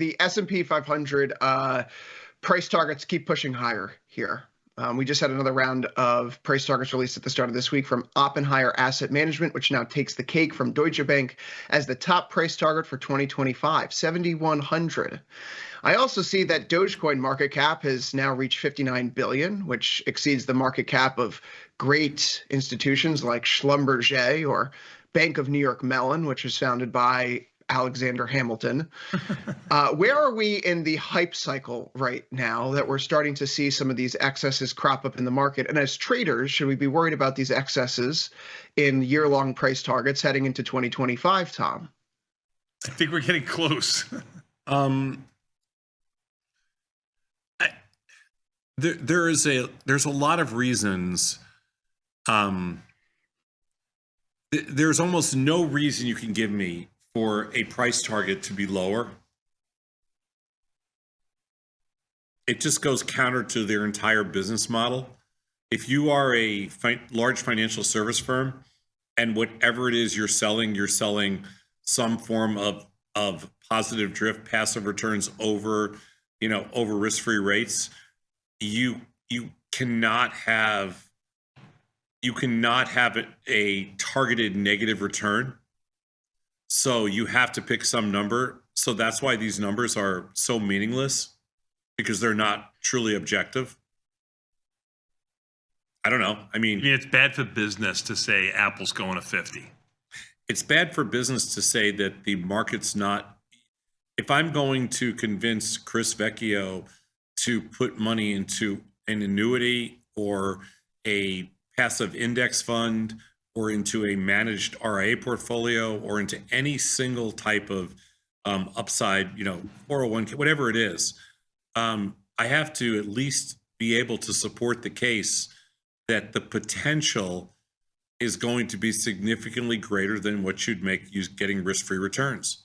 the S&P 500 price targets keep pushing higher here. We just had another round of price targets released at the start of this week from Oppenheimer Asset Management, which now takes the cake from Deutsche Bank as the top price target for 2025, 7,100. I also see that Dogecoin market cap has now reached 59 billion, which exceeds the market cap of great institutions like Schlumberger or Bank of New York Mellon, which was founded by Alexander Hamilton. Where are we in the hype cycle right now that we're starting to see some of these excesses crop up in the market? And as traders, should we be worried about these excesses in year-long price targets heading into 2025, Tom? I think we're getting close. There's a lot of reasons. There's almost no reason you can give me for a price target to be lower. It just goes counter to their entire business model. If you are a large financial service firm and whatever it is you're selling some form of positive drift, passive returns over risk-free rates, you cannot have a targeted negative return. So you have to pick some number. So that's why these numbers are so meaningless, because they're not truly objective. I don't know. I mean, it's bad for business to say Apple's going to 50. It's bad for business to say that the market's not. If I'm going to convince Chris Vecchio to put money into an annuity or a passive index fund or into a managed RIA portfolio or into any single type of upside, 401k, whatever it is, I have to at least be able to support the case that the potential is going to be significantly greater than what you'd make getting risk-free returns.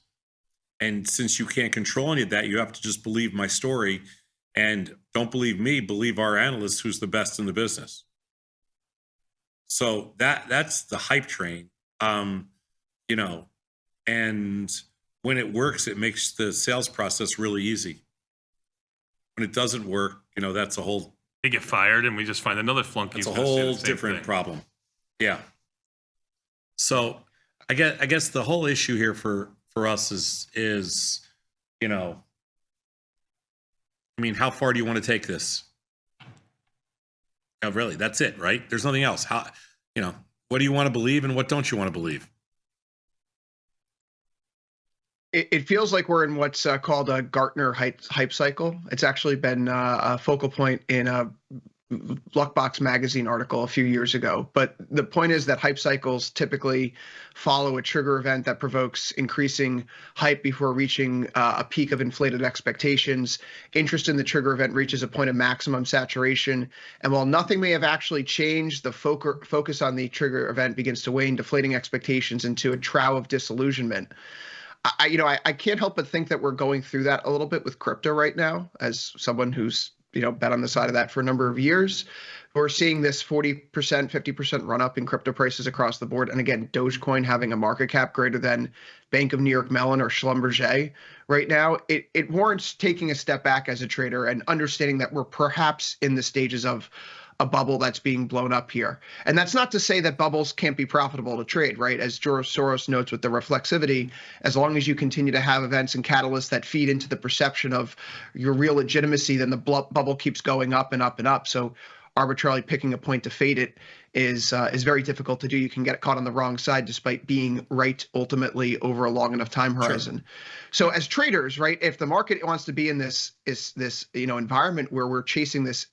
And since you can't control any of that, you have to just believe my story, and don't believe me, believe our analyst who's the best in the business. So that's the hype train, and when it works, it makes the sales process really easy. When it doesn't work, that's a whole. They get fired, and we just find another flunky. It's a whole different problem. Yeah. So I guess the whole issue here for us is, how far do you want to take this? Oh, really, that's it, right? There's nothing else. What do you want to believe and what don't you want to believe? It feels like we're in what's called a Gartner hype cycle. It's actually been a focal point in a Luckbox magazine article a few years ago. But the point is that hype cycles typically follow a trigger event that provokes increasing hype before reaching a peak of inflated expectations. Interest in the trigger event reaches a point of maximum saturation. And while nothing may have actually changed, the focus on the trigger event begins to wane, deflating expectations into a trough of disillusionment. I can't help but think that we're going through that a little bit with crypto right now, as someone who's bet on the side of that for a number of years. We're seeing this 40%, 50% run up in crypto prices across the board. And again, Dogecoin having a market cap greater than Bank of New York Mellon or Schlumberger right now, it warrants taking a step back as a trader and understanding that we're perhaps in the stages of a bubble that's being blown up here. And that's not to say that bubbles can't be profitable to trade, right? As George Soros notes with the reflexivity, as long as you continue to have events and catalysts that feed into the perception of your real legitimacy, then the bubble keeps going up and up and up. So arbitrarily picking a point to fade it is very difficult to do. You can get caught on the wrong side despite being right ultimately over a long enough time horizon. Sure. So as traders, right, if the market wants to be in this environment where we're chasing this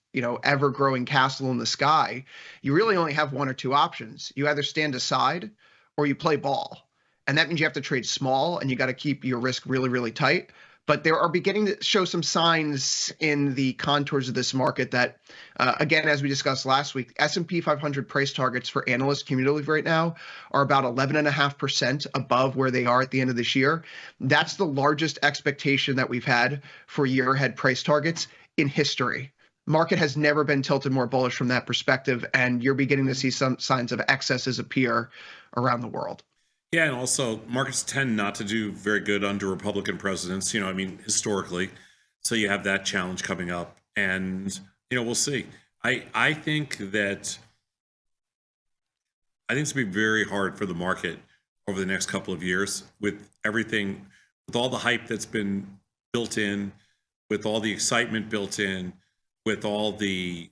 ever-growing castle in the sky, you really only have one or two options. You either stand aside or you play ball. And that means you have to trade small and you got to keep your risk really, really tight. But there are beginning to show some signs in the contours of this market that, again, as we discussed last week, S&P 500 price targets for analysts cumulatively right now are about 11.5% above where they are at the end of this year. That's the largest expectation that we've had for year-ahead price targets in history. Market has never been tilted more bullish from that perspective, and you're beginning to see some signs of excesses appear around the world. Yeah, and also markets tend not to do very good under Republican presidents, I mean, historically. So you have that challenge coming up, and we'll see. I think that it's going to be very hard for the market over the next couple of years with everything, with all the hype that's been built in, with all the excitement built in, with all the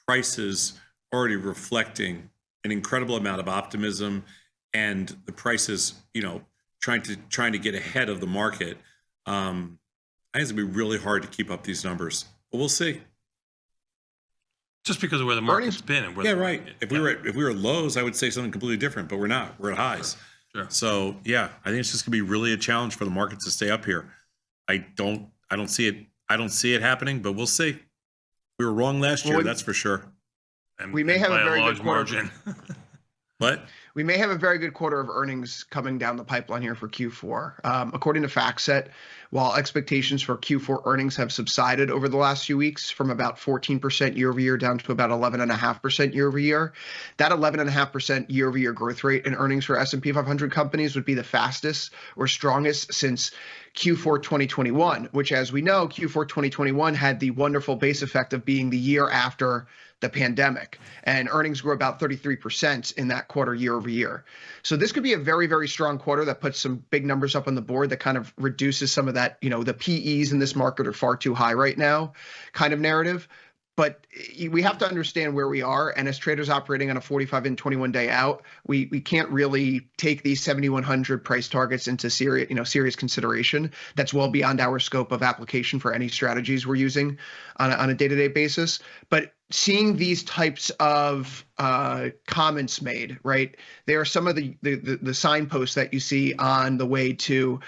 prices already reflecting an incredible amount of optimism, and the prices, trying to get ahead of the market. I think it's gonna be really hard to keep up these numbers, but we'll see. Just because of where the market's been and where right. If we were at lows, I would say something completely different, but we're not. We're at highs. Sure. So yeah, I think it's just gonna be really a challenge for the market to stay up here. I don't see it. I don't see it happening, but we'll see. We were wrong last year, that's for sure. And, we may have by a very large good quarter. margin. What? We may have a very good quarter of earnings coming down the pipeline here for Q4. According to FactSet, while expectations for Q4 earnings have subsided over the last few weeks from about 14% year over year down to about 11.5% year over year, that 11.5% year over year growth rate in earnings for S&P 500 companies would be the fastest or strongest since Q4 2021, which, as we know, Q4 2021 had the wonderful base effect of being the year after the pandemic, and earnings grew about 33% in that quarter year over year. So this could be a very, very strong quarter that puts some big numbers up on the board that kind of reduces some of that, the PEs in this market are far too high right now kind of narrative. But we have to understand where we are. And as traders operating on a 45 and 21 day out, we can't really take these 7,100 price targets into serious consideration. That's well beyond our scope of application for any strategies we're using on a day-to-day basis. But seeing these types of comments made, right? They are some of the signposts that you see on the way to,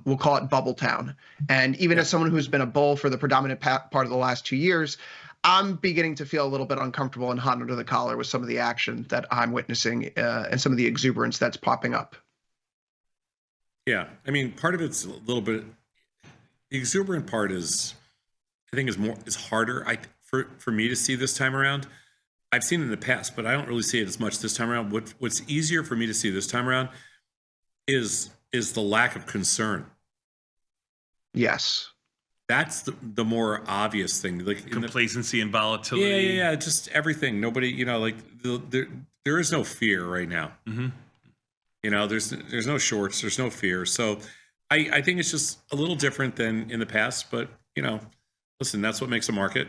we'll call it Bubble Town. And even as someone who's been a bull for the predominant part of the last 2 years, I'm beginning to feel a little bit uncomfortable and hot under the collar with some of the action that I'm witnessing and some of the exuberance that's popping up. Yeah, I mean, part of it's a little bit. The exuberant part is harder. For me to see this time around. I've seen it in the past, but I don't really see it as much this time around. What's easier for me to see this time around is the lack of concern. Yes. That's the more obvious thing, like complacency and volatility. Yeah, just everything. Nobody, there is no fear right now. Mm-hmm. There's no shorts, there's no fear. So I think it's just a little different than in the past. But listen, that's what makes a market.